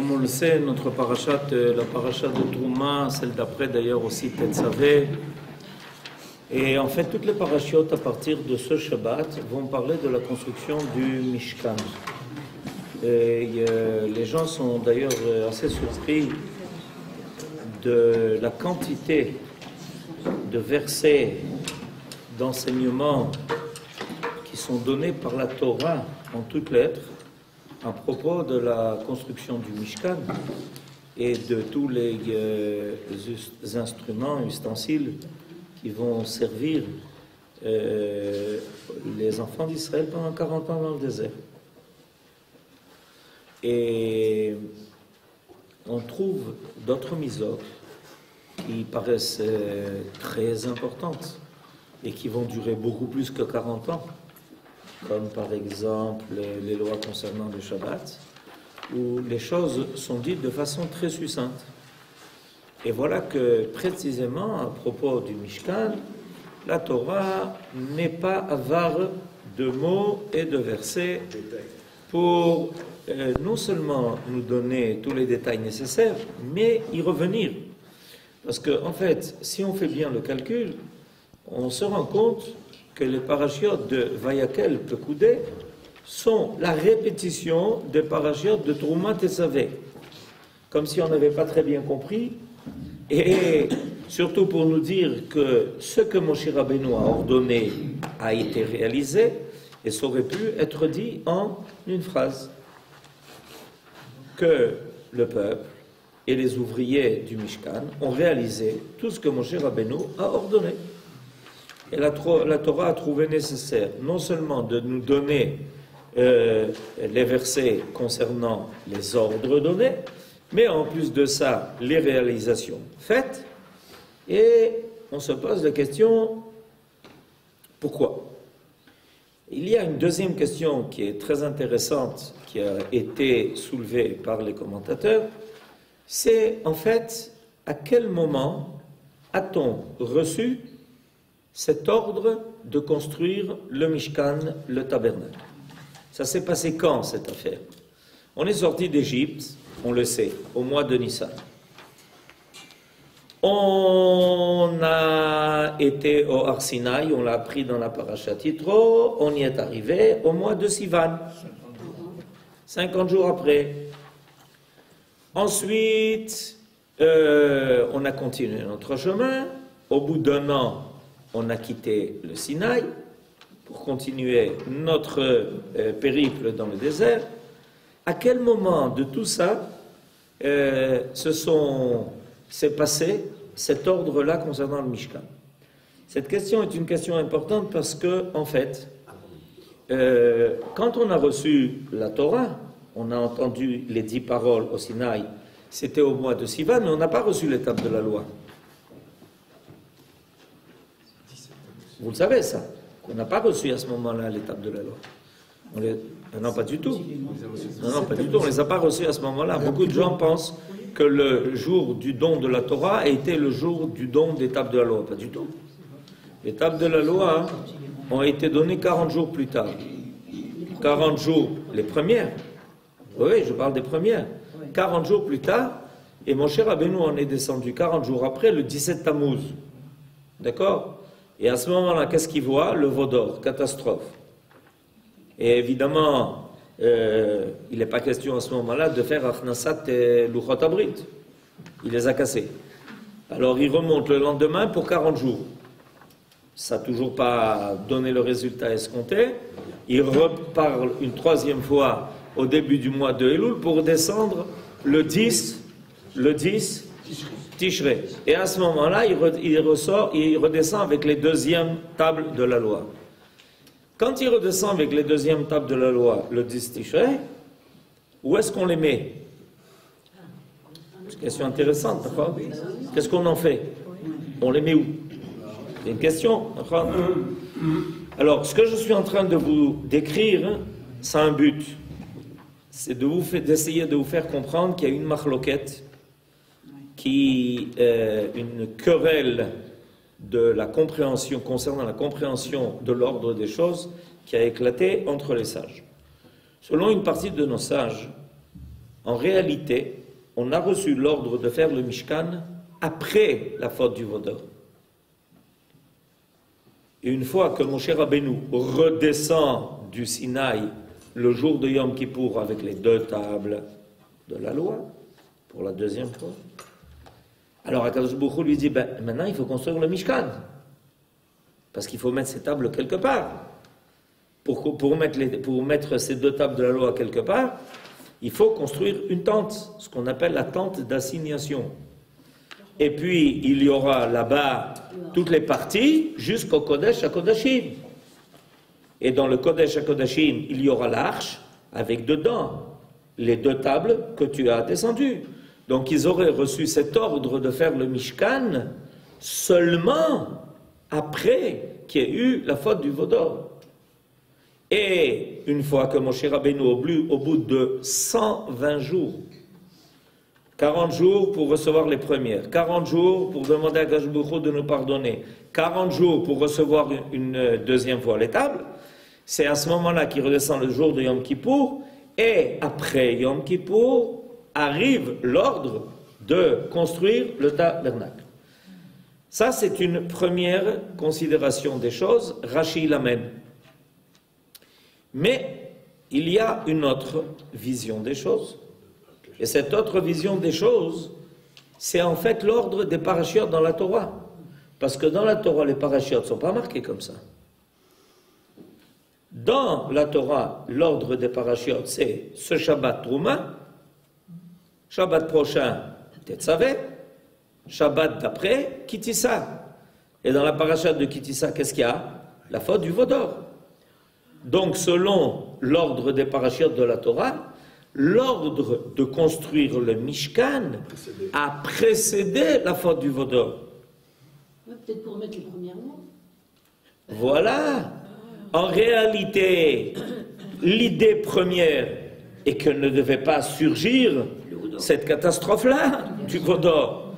Comme on le sait, notre parashat, la parashat de Trouma, celle d'après d'ailleurs aussi Tetzavé, et en fait toutes les parachiotes à partir de ce Shabbat vont parler de la construction du Mishkan. Et, les gens sont d'ailleurs assez surpris de la quantité de versets, d'enseignements qui sont donnés par la Torah en toutes lettres à propos de la construction du Mishkan et de tous les instruments, ustensiles qui vont servir les enfants d'Israël pendant 40 ans dans le désert. Et on trouve d'autres mitzvot qui paraissent très importantes et qui vont durer beaucoup plus que 40 ans, comme par exemple les lois concernant le Shabbat, où les choses sont dites de façon très succincte. Et voilà que précisément à propos du Mishkan, la Torah n'est pas avare de mots et de versets pour non seulement nous donner tous les détails nécessaires, mais y revenir. Parce qu'en fait, si on fait bien le calcul, on se rend compte que les parachiotes de Vayakel Pekoudé sont la répétition des parachiotes de Trouma Tetzavé. Comme si on n'avait pas très bien compris, et surtout pour nous dire que ce que Moshe Rabbeinu a ordonné a été réalisé, et ça aurait pu être dit en une phrase. Que le peuple et les ouvriers du Mishkan ont réalisé tout ce que Moshe Rabbeinu a ordonné. Et la Torah a trouvé nécessaire non seulement de nous donner les versets concernant les ordres donnés, mais en plus de ça, les réalisations faites. Et on se pose la question, pourquoi? Il y a une deuxième question qui est très intéressante, qui a été soulevée par les commentateurs, c'est en fait à quel moment a-t-on reçu cet ordre de construire le Mishkan, le tabernacle? Ça s'est passé quand cette affaire? On est sorti d'Égypte, on le sait, au mois de Nissan. On a été au Har Sinaï, on l'a appris dans la Parashat Yitro, on y est arrivé au mois de Sivan, 50 jours après. Ensuite, on a continué notre chemin. Au bout d'un an, on a quitté le Sinaï pour continuer notre périple dans le désert. À quel moment de tout ça s'est passé cet ordre-là concernant le Mishkan? Cette question est une question importante parce que, en fait, quand on a reçu la Torah, on a entendu les 10 paroles au Sinaï, c'était au mois de Sivan, mais on n'a pas reçu l'étape de la loi. Vous le savez ça, qu'on n'a pas reçu à ce moment-là l'étape de la loi. Non, pas du tout. Non, pas du tout, on ne les a pas reçus à ce moment-là. Beaucoup de gens pensent que le jour du don de la Torah a été le jour du don d'étape de la loi. Pas du tout. Les étapes de la loi ont été données 40 jours plus tard. 40 jours, les premières. Oui, je parle des premières. 40 jours plus tard, et Moshe Rabbeinu en est descendu 40 jours après, le 17 Tammuz. D'accord? Et à ce moment-là, qu'est-ce qu'il voit? Le veau d'or, catastrophe. Et évidemment, il n'est pas question à ce moment-là de faire Achnasat et Luchot Abrit. Il les a cassés. Alors il remonte le lendemain pour 40 jours. Ça n'a toujours pas donné le résultat escompté. Il reparle une troisième fois au début du mois de Elul pour descendre le 10 Tishrei. Et à ce moment-là, il redescend avec les deuxièmes tables de la loi. Quand il redescend avec les deuxièmes tables de la loi, le 10 Tishrei, où est-ce qu'on les met? C'est une question intéressante, d'accord? Qu'est-ce qu'on en fait? On les met où? C'est une question, d'accord? Alors, ce que je suis en train de vous décrire, ça a un but. C'est d'essayer de vous faire comprendre qu'il y a une marloquette, une querelle de la compréhension, concernant la compréhension de l'ordre des choses, qui a éclaté entre les sages. Selon une partie de nos sages, En réalité, on a reçu l'ordre de faire le Mishkan après la faute du Vaudor. Et une fois que Moshe Rabbeinu redescend du Sinaï le jour de Yom Kippour avec les 2 tables de la loi, pour la 2e fois, alors Akadosh Baruch Hu lui dit, maintenant il faut construire le Mishkan. Parce qu'il faut mettre ces tables quelque part. Pour mettre ces 2 tables de la loi quelque part, il faut construire une tente, ce qu'on appelle la tente d'assignation. Et puis, il y aura là-bas toutes les parties jusqu'au Kodesh HaKodashim. Et dans le Kodesh HaKodashim, il y aura l'arche avec dedans les 2 tables que tu as descendues. Donc, ils auraient reçu cet ordre de faire le Mishkan seulement après qu'il y ait eu la faute du Vaudor. Et une fois que Moshe Rabbeinu, au bout de 120 jours, 40 jours pour recevoir les premières, 40 jours pour demander à Akadosh Baruch Hu de nous pardonner, 40 jours pour recevoir une 2e fois les tables, c'est à ce moment-là qu'il redescend le jour de Yom Kippour, et après Yom Kippour arrive l'ordre de construire le tabernacle. Ça, c'est une première considération des choses, Rashi l'amène. Mais il y a une autre vision des choses. Et cette autre vision des choses, c'est en fait l'ordre des parachiotes dans la Torah. Parce que dans la Torah, les parachiotes ne sont pas marqués comme ça. Dans la Torah, l'ordre des parachiotes, c'est ce Shabbat Trouma, Shabbat prochain, Tetzavé, Shabbat d'après, Kitissa. Et dans la paracha de Kitissa, qu'est-ce qu'il y a? La faute du Vaudor. Donc, selon l'ordre des parachiotes de la Torah, l'ordre de construire le Mishkan a précédé la faute du Vaudor. Ouais, peut-être pour mettre les premières mots. Voilà. En réalité, l'idée première est que ne devait pas surgir cette catastrophe-là du Vaudor.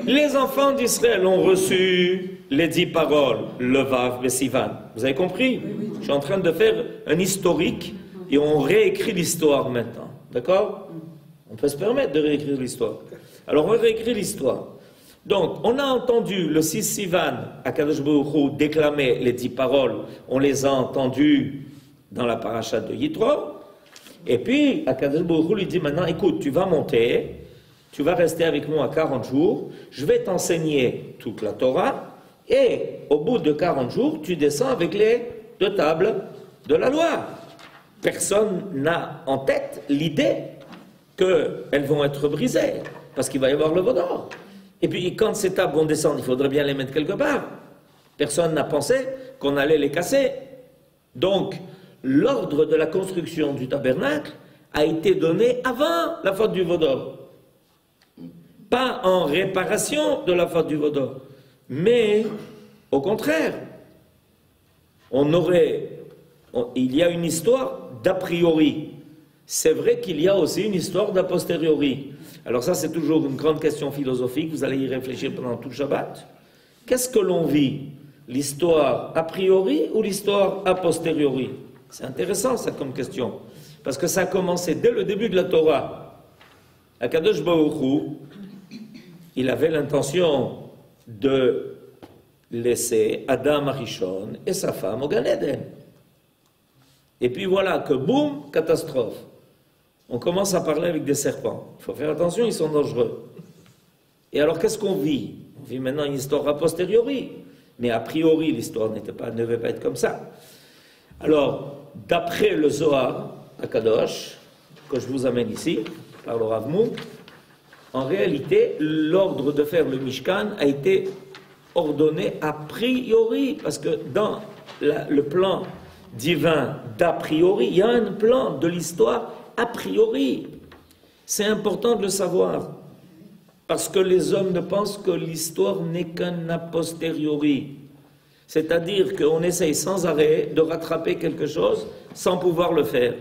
Les enfants d'Israël ont reçu les 10 paroles, le Vav, le Sivan. Vous avez compris? Je suis en train de faire un historique et on réécrit l'histoire maintenant. D'accord? On peut se permettre de réécrire l'histoire. Alors on réécrit l'histoire. Donc, on a entendu le 6 Sivan, Akadosh Baruch Hu déclamer les 10 paroles. On les a entendues dans la paracha de Yitro. Et puis, Akadosh Baruch Hu lui dit maintenant, écoute, tu vas monter, tu vas rester avec moi 40 jours, je vais t'enseigner toute la Torah, et au bout de 40 jours, tu descends avec les 2 tables de la loi. Personne n'a en tête l'idée qu'elles vont être brisées, parce qu'il va y avoir le Vaudor. Et puis, quand ces tables vont descendre, il faudrait bien les mettre quelque part. Personne n'a pensé qu'on allait les casser. Donc, l'ordre de la construction du tabernacle a été donné avant la faute du Vaudor. Pas en réparation de la faute du Vaudor, mais au contraire. Il y a une histoire d'a priori. C'est vrai qu'il y a aussi une histoire d'a posteriori. Alors ça, c'est toujours une grande question philosophique, vous allez y réfléchir pendant tout le Shabbat. Qu'est-ce que l'on vit? L'histoire a priori ou l'histoire a posteriori? C'est intéressant ça comme question, parce que ça a commencé dès le début de la Torah. Akadosh Baruch Hu, il avait l'intention de laisser Adam Arishon et sa femme au Gan Eden. Et puis voilà que boum, catastrophe. On commence à parler avec des serpents. Il faut faire attention, ils sont dangereux. Et alors qu'est-ce qu'on vit? On vit maintenant une histoire a posteriori. Mais a priori, l'histoire ne devait pas être comme ça. Alors, d'après le Zohar, à Kadosh, que je vous amène ici, par le Rav Munk, en réalité, l'ordre de faire le Mishkan a été ordonné a priori, parce que dans le plan divin d'a priori, il y a un plan de l'histoire a priori. C'est important de le savoir, parce que les hommes ne pensent que l'histoire n'est qu'un a posteriori. C'est-à-dire qu'on essaye sans arrêt de rattraper quelque chose sans pouvoir le faire.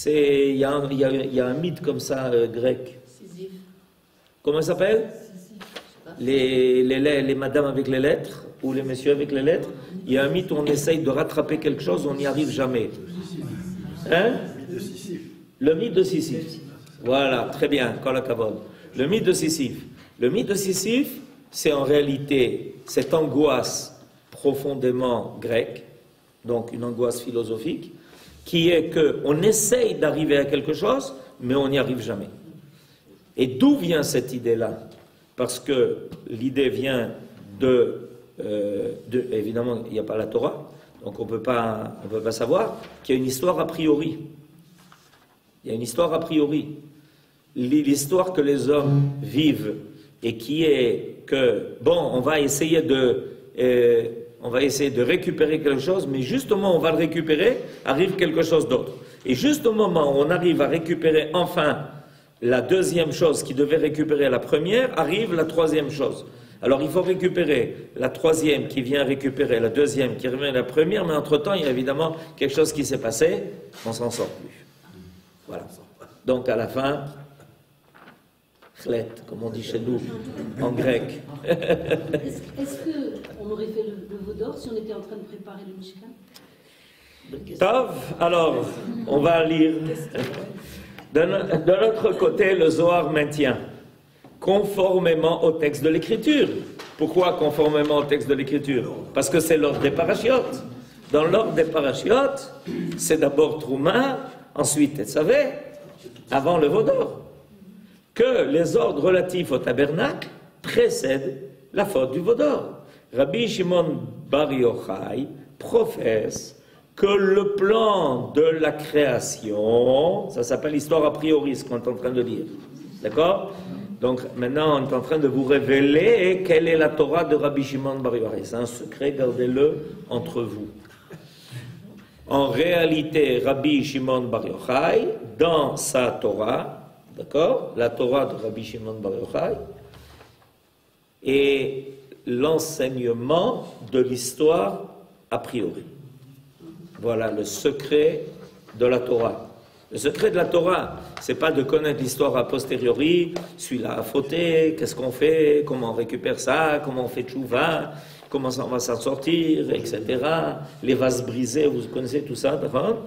Il y a un mythe comme ça grec. Sisyphe. Comment ça s'appelle? Les madames avec les lettres ou les messieurs avec les lettres. Il y a un mythe où on essaye de rattraper quelque chose, on n'y arrive jamais. Hein? Le mythe de Sisyphe. Voilà, très bien, kol hakavod. Le mythe de Sisyphe. Le mythe de Sisyphe, c'est en réalité cette angoisse profondément grecque, donc une angoisse philosophique, qui est qu'on essaye d'arriver à quelque chose, mais on n'y arrive jamais. Et d'où vient cette idée-là? Parce que l'idée vient évidemment, il n'y a pas la Torah, donc on ne peut pas savoir qu'il y a une histoire a priori. Il y a une histoire a priori. L'histoire que les hommes vivent et qui est que, bon, on va essayer de récupérer quelque chose, mais juste au moment où on va le récupérer, arrive quelque chose d'autre. Et juste au moment où on arrive à récupérer enfin la deuxième chose qui devait récupérer la première, arrive la troisième chose. Alors il faut récupérer la troisième qui vient récupérer la deuxième qui revient à la première, mais entre-temps, il y a évidemment quelque chose qui s'est passé, on s'en sort plus. Voilà. Donc à la fin, chlet, comme on dit chez nous, en grec. Est-ce qu'on aurait fait le veau d'or si on était en train de préparer le Mishkan? Tov, alors, on va lire. De l'autre côté, le Zohar maintient, conformément au texte de l'Écriture. Pourquoi conformément au texte de l'Écriture? Parce que c'est l'ordre des parachiotes. Dans l'ordre des parachiotes, c'est d'abord Trouma, ensuite Tetzavé, avant le veau d'or. Que les ordres relatifs au tabernacle précèdent la faute du veau d'or. Rabbi Shimon Bar Yochai professe que le plan de la création, ça s'appelle l'histoire a priori, ce qu'on est en train de lire. D'accord? Donc maintenant, on est en train de vous révéler quelle est la Torah de Rabbi Shimon Bar Yochai. C'est un secret, gardez-le entre vous. En réalité, Rabbi Shimon Bar Yochai, dans sa Torah, d'accord, la Torah de Rabbi Shimon Bar Yochai, est l'enseignement de l'histoire a priori. Voilà le secret de la Torah. Le secret de la Torah, c'est pas de connaître l'histoire a posteriori, celui-là a fauté, qu'est-ce qu'on fait, comment on récupère ça, comment on fait tchouva, comment on va s'en sortir, etc. Les vases brisés, vous connaissez tout ça, d'accord?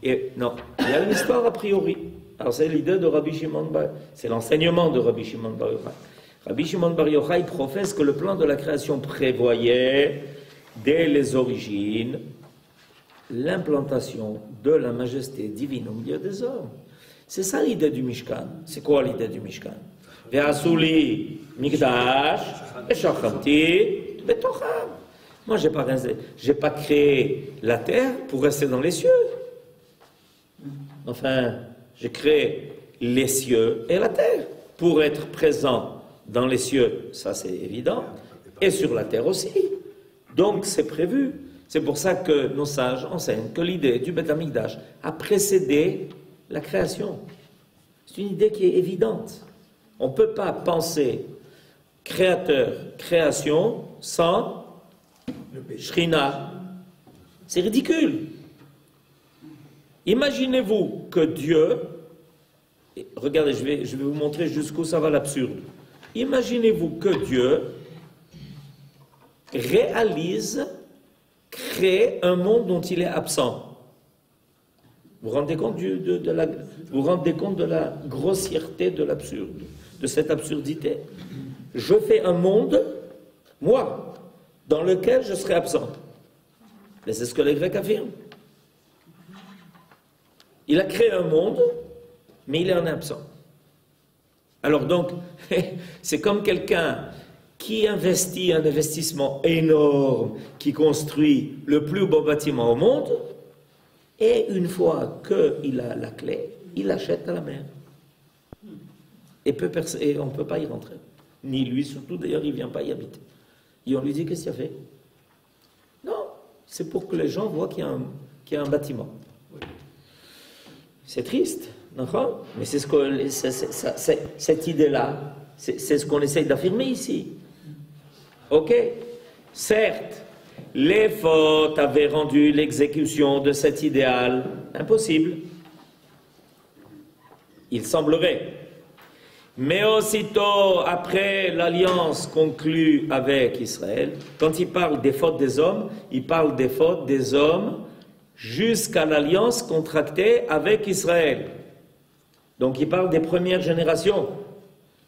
Et non, il y a l'histoire a priori. Alors c'est l'idée de Rabbi Shimon Bar, c'est l'enseignement de Rabbi Shimon Bar Yochai. Rabbi Shimon Bar Yochai professe que le plan de la création prévoyait, dès les origines, l'implantation de la majesté divine au milieu des hommes. C'est ça l'idée du Mishkan. C'est quoi l'idée du Mishkan? Ve'asuli mikdash ve'shachamti betocham. Moi, j'ai pas créé la terre pour rester dans les cieux. Enfin, j'ai créé les cieux et la terre pour être présent dans les cieux, ça c'est évident, et sur la terre aussi. Donc c'est prévu. C'est pour ça que nos sages enseignent que l'idée du Beth Amikdash a précédé la création. C'est une idée qui est évidente. On ne peut pas penser créateur, création sans Shrina. C'est ridicule. Imaginez-vous que Dieu, regardez, je vais vous montrer jusqu'où ça va l'absurde. Imaginez-vous que Dieu crée un monde dont il est absent. Vous vous rendez compte de la grossièreté de l'absurde, de cette absurdité? Je fais un monde, moi, dans lequel je serai absent. Mais c'est ce que les Grecs affirment. Il a créé un monde, mais il est en absent. Alors donc, c'est comme quelqu'un qui investit un investissement énorme, qui construit le plus beau bâtiment au monde, et une fois qu'il a la clé, il l'achète à la mer. Et on ne peut pas y rentrer. Ni lui, surtout d'ailleurs, il ne vient pas y habiter. Et on lui dit, qu'est-ce qu'il a fait? Non, c'est pour que les gens voient qu'il y a un bâtiment. C'est triste, d'accord? Mais c'est cette idée-là, c'est ce qu'on essaye d'affirmer ici. Ok? Certes, les fautes avaient rendu l'exécution de cet idéal impossible. Il semblerait. Mais aussitôt, après l'alliance conclue avec Israël, quand il parle des fautes des hommes, il parle des fautes des hommes jusqu'à l'alliance contractée avec Israël. Donc il parle des premières générations.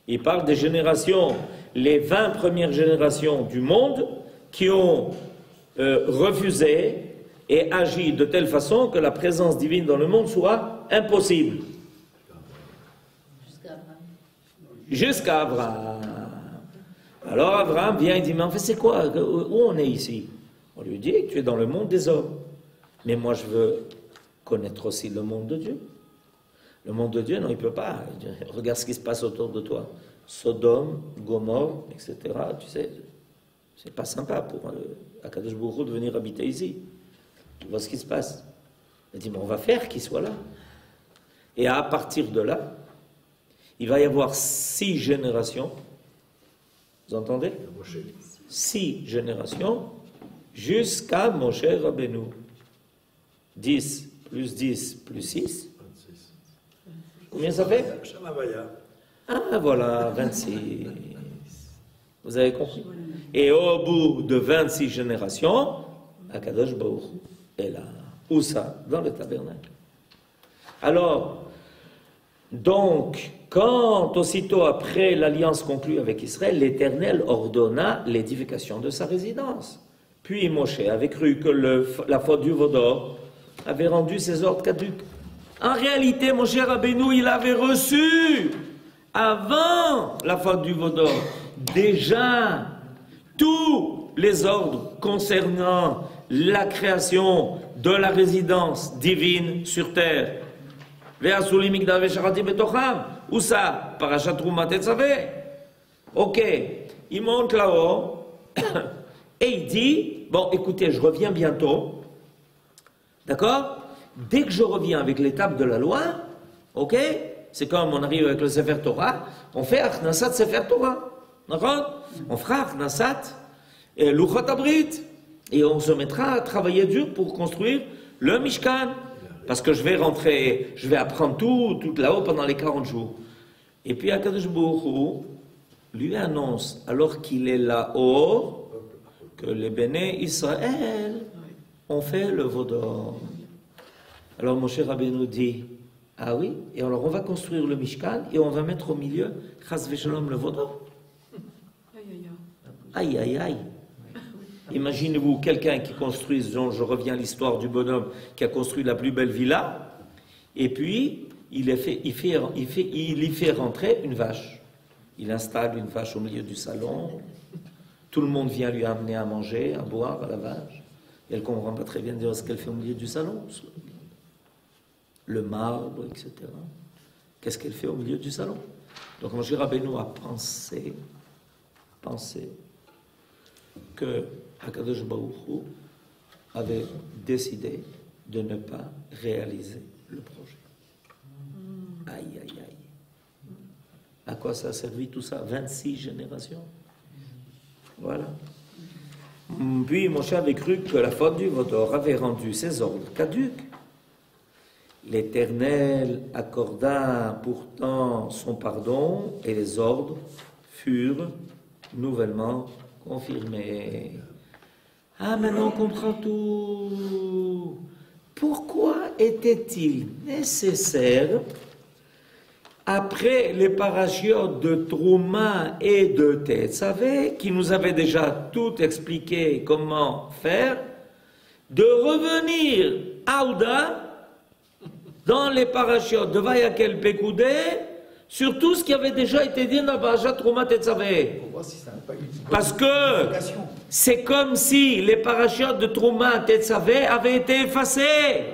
Il parle des générations, les 20 premières générations du monde qui ont refusé et agi de telle façon que la présence divine dans le monde soit impossible. Jusqu'à Abraham. Alors Abraham vient et dit, mais en fait c'est quoi? Où on est ici? On lui dit, tu es dans le monde des hommes. Mais moi je veux connaître aussi le monde de Dieu. Le monde de Dieu, non, il ne peut pas. Regarde ce qui se passe autour de toi. Sodome, Gomorre, etc. Tu sais, c'est pas sympa pour Akadosh Baruch Hu de venir habiter ici. Tu vois ce qui se passe. Il dit, mais on va faire qu'il soit là. Et à partir de là, il va y avoir 6 générations. Vous entendez? 6 générations jusqu'à Moshe Rabbeinu. 10 plus 10 plus 6. Combien ça fait? Ah voilà, 26. Vous avez compris? Et au bout de 26 générations, Akadosh Baruch Hu est là. Où ça? Dans le tabernacle. Alors, donc, quand aussitôt après l'alliance conclue avec Israël, l'Éternel ordonna l'édification de sa résidence. Puis Moshe avait cru que la faute du Vaudor avait rendu ses ordres caducs. En réalité, Moshe Rabbeinu, il avait reçu, avant la faute du Vaudor, déjà tous les ordres concernant la création de la résidence divine sur terre. Où ça? Parashat Troumat Tetzaveh. Ok, il monte là-haut et il dit, bon écoutez, je reviens bientôt, d'accord? Dès que je reviens avec l'étape de la loi, ok, c'est comme on arrive avec le Sefer Torah, on fait Achnasat Sefer Torah, d'accord? On fera Achnasat et Luchat Abrit, et on se mettra à travailler dur pour construire le Mishkan, parce que je vais rentrer, je vais apprendre tout là-haut pendant les 40 jours. Et puis Akadosh Baruch Hu lui annonce, alors qu'il est là-haut, que les béné Israël ont fait le Vaudor. Alors Moshe Rabbeinu dit, ah oui, et alors on va construire le Mishkan et on va mettre au milieu, Chas v'Shalom, le Vaudor. Aïe, aïe, aïe. Imaginez-vous quelqu'un qui construit, dont je reviens à l'histoire du bonhomme, qui a construit la plus belle villa, et puis il y fait rentrer une vache. Il installe une vache au milieu du salon, tout le monde vient lui amener à manger, à boire à la vache, et elle ne comprend pas très bien ce qu'elle fait au milieu du salon. Le marbre, etc. Qu'est-ce qu'elle fait au milieu du salon? Donc Moshe Rabbeinu a pensé que Akadosh Baruch Hu avait décidé de ne pas réaliser le projet. Aïe, aïe, aïe. À quoi ça a servi tout ça? 26 générations. Voilà. Puis Moshe avait cru que la faute du Vaudor avait rendu ses ordres caducs. L'Éternel accorda pourtant son pardon et les ordres furent nouvellement confirmés. Ah, maintenant on comprend tout. Pourquoi était-il nécessaire, après les parachiotes de Trouma et de Tetzaveh, qui nous avaient déjà tout expliqué comment faire, de revenir à Ouda dans les parachiotes de Vayakel Pekoudé sur tout ce qui avait déjà été dit dans la parashat Trouma Tetzaveh. Parce que c'est comme si les parachiotes de Trouma Tetzaveh avaient été effacés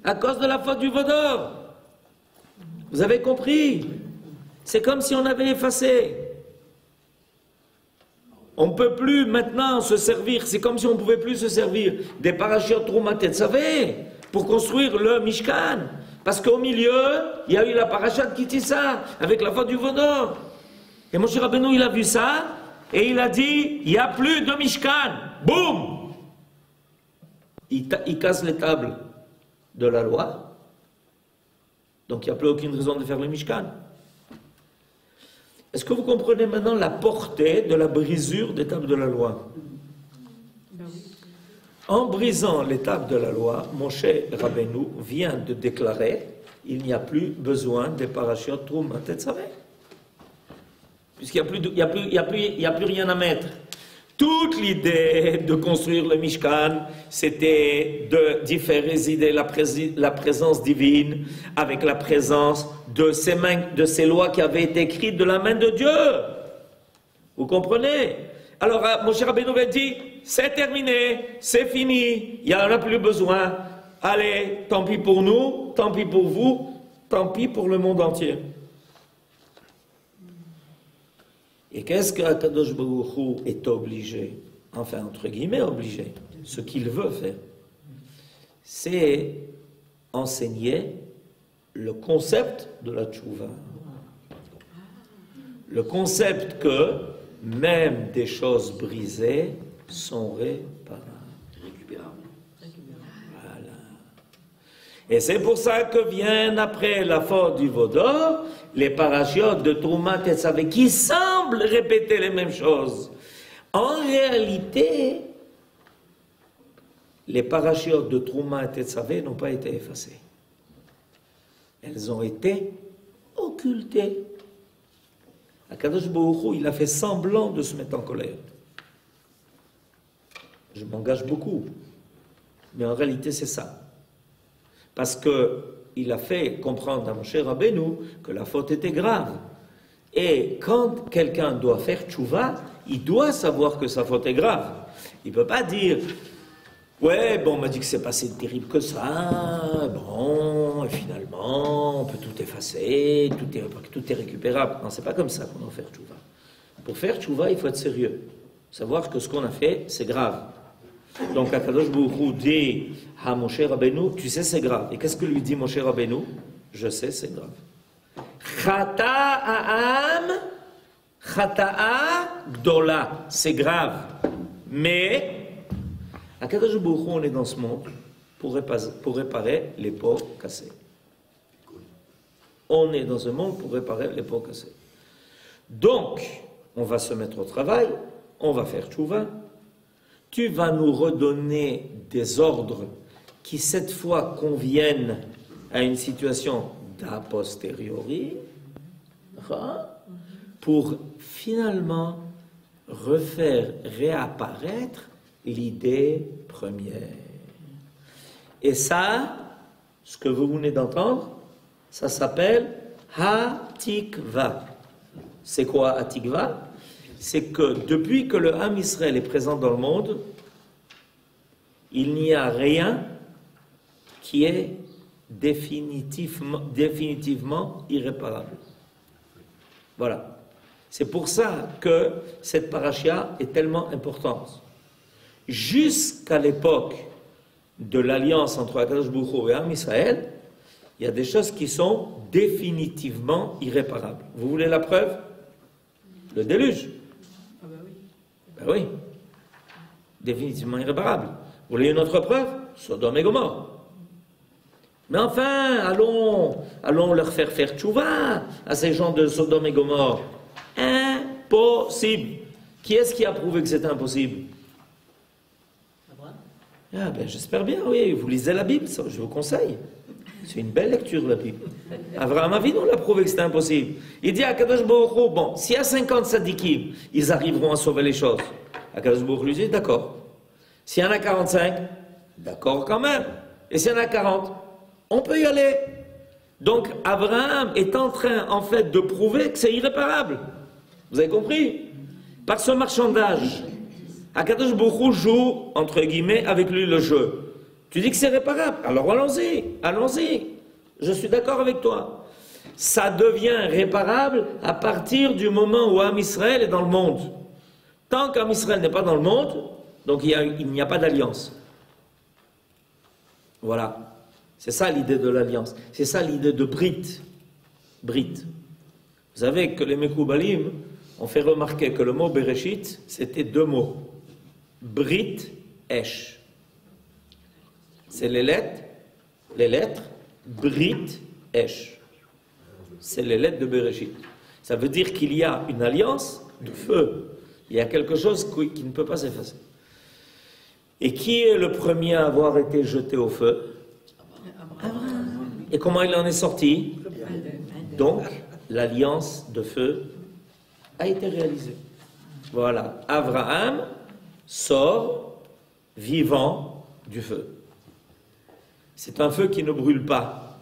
à cause de la faute du Vaudor. Vous avez compris? C'est comme si on avait effacé. On ne peut plus maintenant se servir, c'est comme si on ne pouvait plus se servir des parachiotes Trouma Tetzaveh pour construire le Mishkan. Parce qu'au milieu, il y a eu la parachat Kitissa, avec la faute du Vaudor. Et Moshe Rabbeinu, il a vu ça, et il a dit, il n'y a plus de Mishkan. Boum! Il casse les tables de la loi. Donc il n'y a plus aucune raison de faire le Mishkan. Est-ce que vous comprenez maintenant la portée de la brisure des tables de la loi? En brisant les tables de la loi, Moshe Rabbeinu vient de déclarer, il n'y a plus besoin des parachutes Trouma Tetzaveh. Puisqu'il n'y a plus rien à mettre. Toute l'idée de construire le Mishkan, c'était d'y faire résider la présence divine avec la présence de ces lois qui avaient été écrites de la main de Dieu. Vous comprenez? Alors, Moshe Rabbeinu avait dit, c'est terminé, c'est fini, il n'y en a plus besoin. Allez, tant pis pour nous, tant pis pour vous, tant pis pour le monde entier. Et qu'est-ce qu'Akadosh Baruch Hu est obligé, enfin entre guillemets obligé, ce qu'il veut faire, c'est enseigner le concept de la tchouva. Le concept que même des choses brisées sont réparables. Voilà. Et c'est pour ça que viennent après la faute du Vaudor, les parachutes de Trouma Tetzaveh qui semblent répéter les mêmes choses. En réalité, les parachutes de Trouma Tetzaveh n'ont pas été effacés. Elles ont été occultées. Akadosh Baruch Hu, il a fait semblant de se mettre en colère. Je m'engage beaucoup, mais en réalité c'est ça. Parce que il a fait comprendre à Moshe Rabbeinu que la faute était grave. Et quand quelqu'un doit faire tchouva, il doit savoir que sa faute est grave. Il ne peut pas dire « Ouais, bon, on m'a dit que c'est pas si terrible que ça, bon, et finalement, on peut tout effacer, tout est récupérable. » Non, c'est pas comme ça qu'on doit faire tchouva. Pour faire tchouva, il faut être sérieux. Savoir que ce qu'on a fait, c'est grave. Donc, Akadosh Baruch Hu dit à Moshe Rabbeinu, tu sais, c'est grave. Et qu'est-ce que lui dit Moshe Rabbeinu? Je sais, c'est grave. Chata'a gdola, c'est grave. Mais, Akadosh Baruch Hu, on est dans ce monde pour réparer les pots cassés. On est dans un monde pour réparer les pots cassés. Donc, on va se mettre au travail, on va faire tchouva. Tu vas nous redonner des ordres qui, cette fois, conviennent à une situation d'a posteriori, pour finalement refaire réapparaître l'idée première. Et ça, ce que vous venez d'entendre, ça s'appelle Hatikva. C'est quoi Hatikva? C'est que depuis que le Ham Israël est présent dans le monde, il n'y a rien qui est définitivement irréparable. Voilà. C'est pour ça que cette parasha est tellement importante. Jusqu'à l'époque de l'alliance entre Akadosh Baruch Hu et Ham Israël, il y a des choses qui sont définitivement irréparables. Vous voulez la preuve? Le déluge. Ben oui, définitivement irréparable. Vous voulez une autre preuve? Sodome et Gomorrhe. Mais enfin, allons leur faire tchouva à ces gens de Sodome et Gomorrhe. Impossible. Qui est-ce qui a prouvé que c'était impossible? Ah ben j'espère bien, oui. Vous lisez la Bible, ça, je vous conseille. C'est une belle lecture, la Bible. Avraham Avinu l'a prouvé que c'était impossible. Il dit à Kadosh Baruch Hu, bon, s'il y a 50 sadikim, ils arriveront à sauver les choses. Kadosh Baruch Hu lui dit, d'accord. S'il y en a 45, d'accord quand même. Et s'il y en a 40, on peut y aller. Donc, Abraham est en train, en fait, de prouver que c'est irréparable. Vous avez compris? Par ce marchandage, Akadosh Baruch Hu joue, entre guillemets, avec lui le jeu. Tu dis que c'est réparable, alors allons-y, allons-y. Je suis d'accord avec toi. Ça devient réparable à partir du moment où Am Israël est dans le monde. Tant qu'Am Israël n'est pas dans le monde, donc il n'y a pas d'alliance. Voilà. C'est ça l'idée de l'alliance. C'est ça l'idée de Brit. Brit. Vous savez que les Mekoubalim ont fait remarquer que le mot Bereshit, c'était deux mots. Brit, Esh. C'est les lettres, Brit, Esh. C'est les lettres de Bereshit. Ça veut dire qu'il y a une alliance de feu. Il y a quelque chose qui ne peut pas s'effacer. Et qui est le premier à avoir été jeté au feu? Abraham. Et comment il en est sorti? Donc, l'alliance de feu a été réalisée. Voilà, Abraham sort vivant du feu. C'est un feu qui ne brûle pas.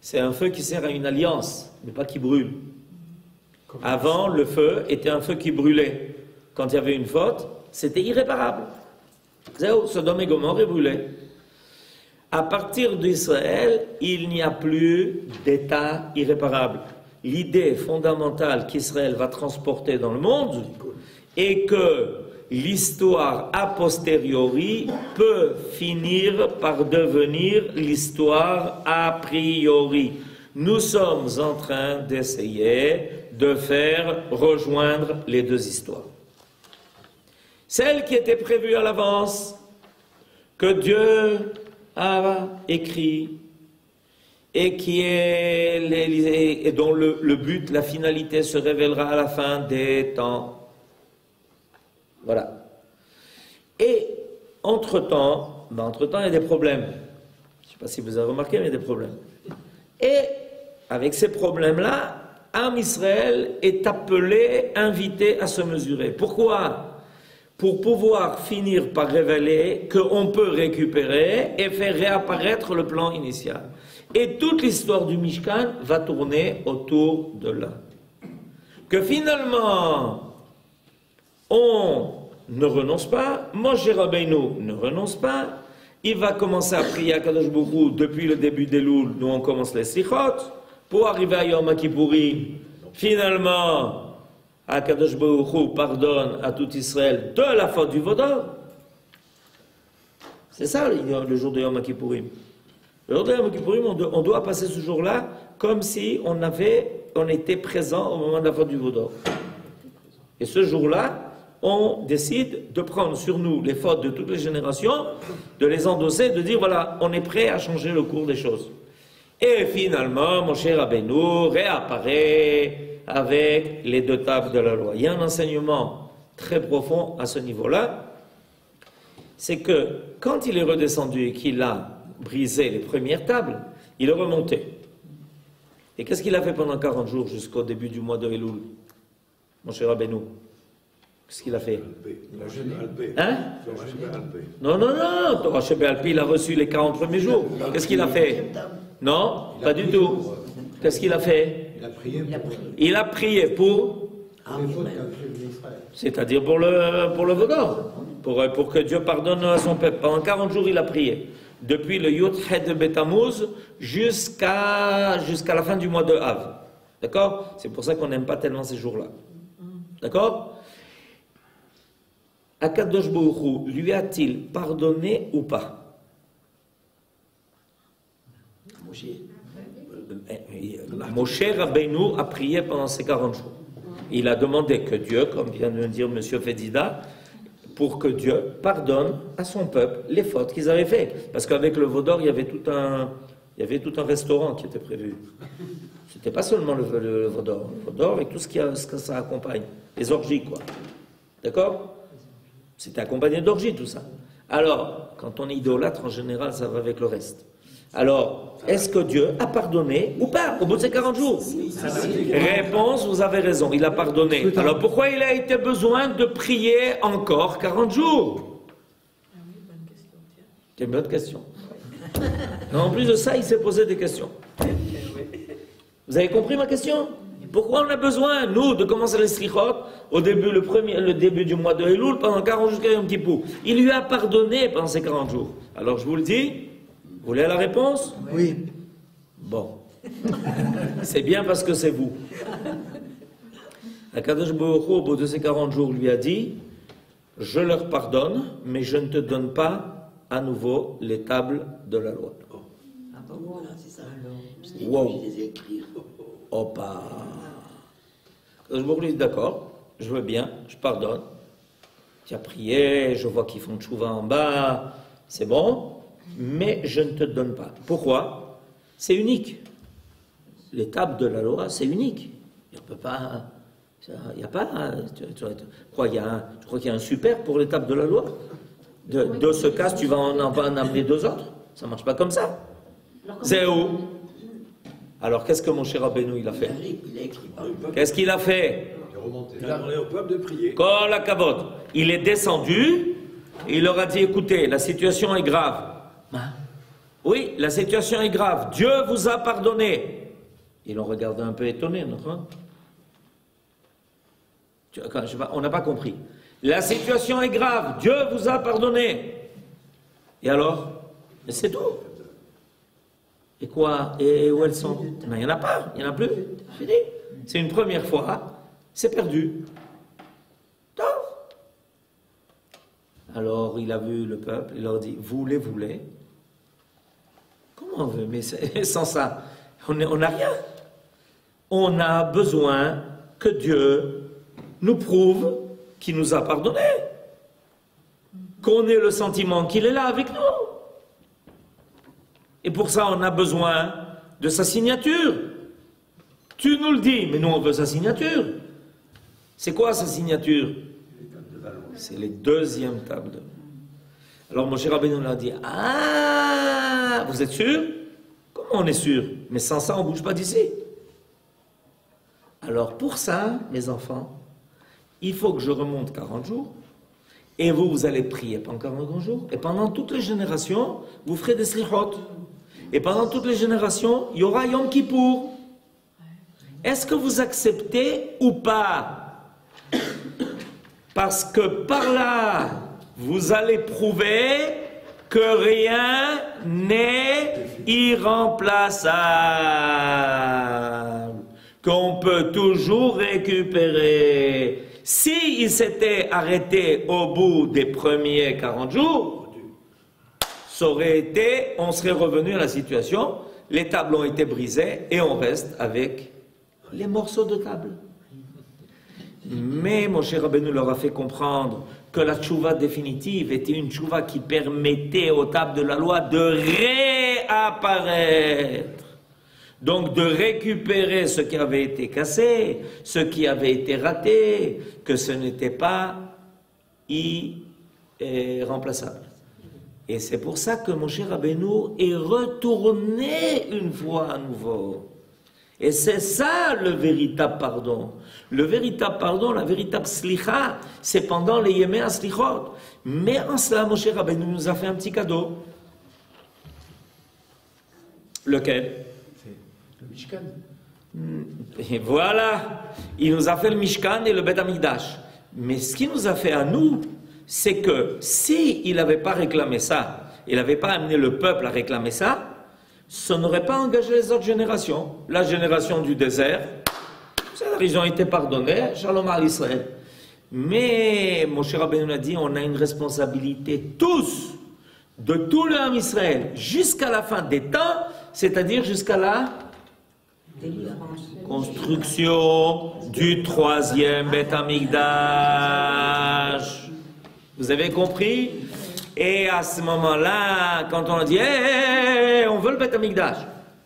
C'est un feu qui sert à une alliance, mais pas qui brûle. Avant, le feu était un feu qui brûlait. Quand il y avait une faute, c'était irréparable. Sodome et Gomorrhe brûlaient. À partir d'Israël, il n'y a plus d'état irréparable. L'idée fondamentale qu'Israël va transporter dans le monde est que l'histoire a posteriori peut finir par devenir l'histoire a priori. Nous sommes en train d'essayer de faire rejoindre les deux histoires. Celle qui était prévue à l'avance, que Dieu a écrit et qui est et dont le but, la finalité se révélera à la fin des temps. Voilà. Et entre-temps, il y a des problèmes. Je ne sais pas si vous avez remarqué, mais il y a des problèmes. Et avec ces problèmes-là, Am Israël est appelé, invité à se mesurer. Pourquoi? Pour pouvoir finir par révéler qu'on peut récupérer et faire réapparaître le plan initial. Et toute l'histoire du Mishkan va tourner autour de là. Que finalement, on ne renonce pas, Moshe Rabbeinu ne renonce pas, il va commencer à prier à Kadosh Baruch Hu depuis le début des Loul, nous on commence les Sichot, pour arriver à Yom Kippourim. Finalement, Akadosh Baruch Hu pardonne à tout Israël de la faute du Vaudor. C'est ça le jour de Yom Kippourim. Le jour de Yom Kippourim, on doit passer ce jour-là comme si on était présent au moment de la faute du Vaudor. Et ce jour-là, on décide de prendre sur nous les fautes de toutes les générations, de les endosser, de dire voilà, on est prêt à changer le cours des choses. Et finalement, Moshe Rabbeinu réapparaît avec les deux tables de la loi. Il y a un enseignement très profond à ce niveau-là, c'est que quand il est redescendu et qu'il a brisé les premières tables, il est remonté. Et qu'est-ce qu'il a fait pendant 40 jours jusqu'au début du mois de Elul, Moshe Rabbeinu? Qu'est-ce qu'il a fait? Hein? Non, Torah Shebé-Alpi, il a reçu les 40 premiers jours. Qu'est-ce qu'il a fait? Non, pas du tout. Qu'est-ce qu'il a fait? Il a prié pour? C'est-à-dire pour le Vaudor, pour que Dieu pardonne à son peuple. Pendant 40 jours, il a prié. Depuis le Yud Het de Betamuz jusqu'à la fin du mois de Av. D'accord? C'est pour ça qu'on n'aime pas tellement ces jours-là. D'accord? Akadosh Baruch Hu lui a-t-il pardonné ou pas? Moshe Rabbeinu a prié pendant ces 40 jours. Il a demandé que Dieu, comme vient de le dire M. Fedida, pour que Dieu pardonne à son peuple les fautes qu'ils avaient faites. Parce qu'avec le Vaudor, il y avait tout un restaurant qui était prévu. C'était pas seulement le Vaudor. Le Vaudor avec tout ce que ça accompagne. Les orgies, quoi. D'accord? C'était accompagné d'orgies, tout ça. Alors, quand on est idolâtre, en général, ça va avec le reste. Alors, est-ce que Dieu a pardonné ou pas au bout de ces 40 jours? Réponse, vous avez raison, il a pardonné. Alors pourquoi il a été besoin de prier encore 40 jours? C'est une bonne question. En plus de ça, il s'est posé des questions. Vous avez compris ma question? Pourquoi on a besoin, nous, de commencer les slichot au début, le début du mois de Elul, pendant 40 jours jusqu'à Yom Kippur? Il lui a pardonné pendant ces 40 jours. Alors je vous le dis, vous voulez la réponse? Oui. Bon. C'est bien parce que c'est vous. Akadosh Baruch Hu, au bout de ces 40 jours, lui a dit, je leur pardonne, mais je ne te donne pas à nouveau les tables de la loi. Ah bon, voilà, c'est ça. Wow. Je les ai écrits. Opa. Je me dis d'accord, je veux bien, je pardonne. Tu as prié, je vois qu'ils font tchouva en bas, c'est bon, mais je ne te donne pas. Pourquoi? C'est unique. Les tables de la loi, c'est unique. Il ne peut pas. Il n'y a pas. Tu crois qu'il y a un super pour les tables de la loi? De ce cas, tu vas en amener deux autres? Ça ne marche pas comme ça. C'est où? Alors qu'est-ce que Moshe Rabbeinu il a fait? Il a écrit par le peuple. Qu'est-ce qu'il a fait? Il a demandé au peuple de prier. Kol hakavod. Il est descendu, et il leur a dit, écoutez, la situation est grave. Oui, la situation est grave. Dieu vous a pardonné. Ils l'ont regardé un peu étonné, non? On n'a pas compris. La situation est grave. Dieu vous a pardonné. Et alors? Mais c'est tout. Et quoi? Et où elles sont? Il n'y en a pas. Il n'y en a plus. Fini. C'est une première fois. C'est perdu. Tort. Alors il a vu le peuple. Il leur dit, vous les voulez? Comment on veut? Mais sans ça, on n'a rien. On a besoin que Dieu nous prouve qu'il nous a pardonné. Qu'on ait le sentiment qu'il est là avec nous. Et pour ça, on a besoin de sa signature. Tu nous le dis, mais nous, on veut sa signature. C'est quoi sa signature? C'est les deuxièmes tables de loi. Alors Moshe Rabbeinu leur a dit, ah, vous êtes sûr? Comment on est sûr? Mais sans ça, on ne bouge pas d'ici. Alors pour ça, mes enfants, il faut que je remonte 40 jours, et vous, vous allez prier pendant 40 jours, et pendant toutes les générations, vous ferez des slichot. Et pendant toutes les générations, il y aura Yom Kippour. Est-ce que vous acceptez ou pas? Parce que par là, vous allez prouver que rien n'est irremplaçable, qu'on peut toujours récupérer. Si il s'était arrêté au bout des premiers 40 jours, ça aurait été, on serait revenu à la situation, les tables ont été brisées et on reste avec les morceaux de table. Mais Moshe Rabbeinu leur a fait comprendre que la tchouva définitive était une tchouva qui permettait aux tables de la loi de réapparaître. Donc de récupérer ce qui avait été cassé, ce qui avait été raté, que ce n'était pas irremplaçable. Et c'est pour ça que Moshe Rabbeinu est retourné une fois à nouveau. Et c'est ça le véritable pardon. Le véritable pardon, la véritable slicha, c'est pendant les Yemei HaSlichot. Mais en cela, Moshe Rabbeinu nous a fait un petit cadeau. Lequel? Le Mishkan. Et voilà, il nous a fait le Mishkan et le Bet Amikdash. Mais ce qu'il nous a fait à nous, c'est que s'il n'avait pas réclamé ça, il n'avait pas amené le peuple à réclamer ça, ça n'aurait pas engagé les autres générations. La génération du désert, ils ont été pardonnés, Shalom à Israël. Mais Moshe Rabbeinu a dit, on a une responsabilité tous, de tout le Ham Israël, jusqu'à la fin des temps, c'est-à-dire jusqu'à la construction du troisième Beth Amikdash. Vous avez compris? Et à ce moment-là, quand on a dit hey, on veut le Beth Amikdash,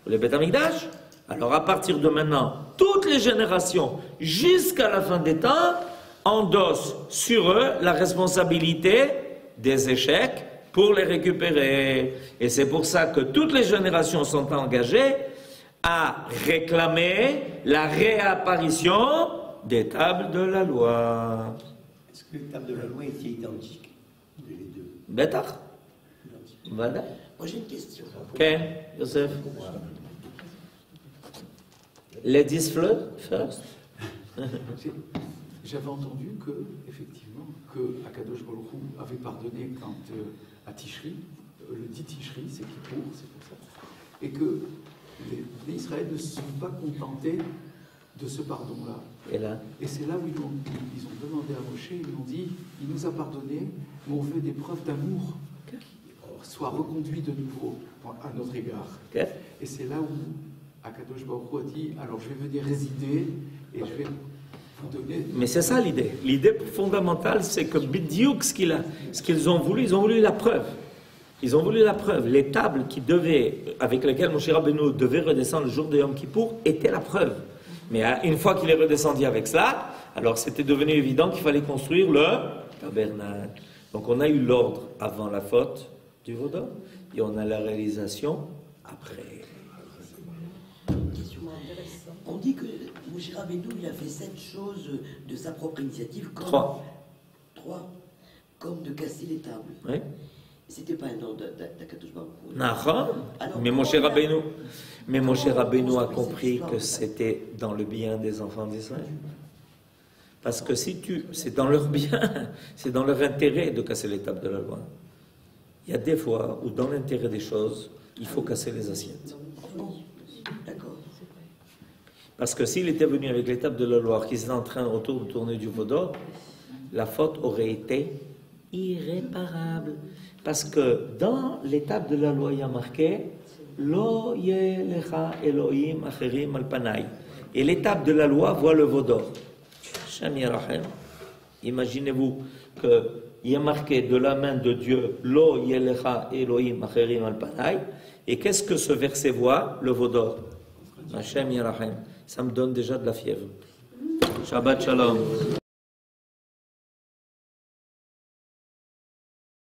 le Beth Amikdash, alors à partir de maintenant, toutes les générations, jusqu'à la fin des temps, endossent sur eux la responsabilité des échecs pour les récupérer. Et c'est pour ça que toutes les générations sont engagées à réclamer la réapparition des tables de la loi. Est-ce que les tables de la loi étaient identiques, les deux? Bêtard. Voilà. Moi j'ai une question. Ok, Yosef. Ladies first. J'avais entendu que, effectivement, que Akadosh Baruch Hu avait pardonné quand à Tishri, le dit Tishri, c'est Kippour, c'est pour ça, et que les Israéliens ne se sont pas contentés de ce pardon-là. Et c'est là où ils ont demandé à Moshe, ils ont dit, il nous a pardonné, mais on veut des preuves d'amour, soit reconduits de nouveau à notre égard. Okay. Et c'est là où Akadosh Baruch Hu a dit, alors je vais venir résider et je vais vous donner... Mais c'est ça l'idée. L'idée fondamentale, c'est que Bidiouk, ce qu'ils ont voulu, ils ont voulu la preuve. Ils ont voulu la preuve. Les tables avec lesquelles Moshe Rabbeinu devait redescendre le jour de Yom Kippour étaient la preuve. Mais une fois qu'il est redescendu avec cela, alors c'était devenu évident qu'il fallait construire le tabernacle. Donc on a eu l'ordre avant la faute du Vaudor et on a la réalisation après. On dit que Moshe Rabbeinu, il a fait 7 choses de sa propre initiative. Comme 3. 3. Comme de casser les tables. Oui. C'était pas un ordre d'Akadosh Baruch Hu. Nahon. Mais Moshe Rabbeinu a compris que c'était dans le bien des enfants d'Israël. Parce que c'est dans leur bien, c'est dans leur intérêt de casser les tables de la loi. Il y a des fois où dans l'intérêt des choses, il faut casser les assiettes. D'accord. Parce que s'il était venu avec les tables de la loi, qu'ils étaient en train autour de tourner du veau d'or, la faute aurait été irréparable. Parce que dans les tables de la loi, il y a marqué Lo yelecha Elohim acherim al panai. Et les tables de la loi voient le veau d'or. Shem Yerachem. Imaginez-vous qu'il y a marqué de la main de Dieu Lo yelecha Elohim acherim al panai. Et qu'est-ce que ce verset voit? Le veau d'or. Hashem Yerachem. Ça me donne déjà de la fièvre. Shabbat Shalom.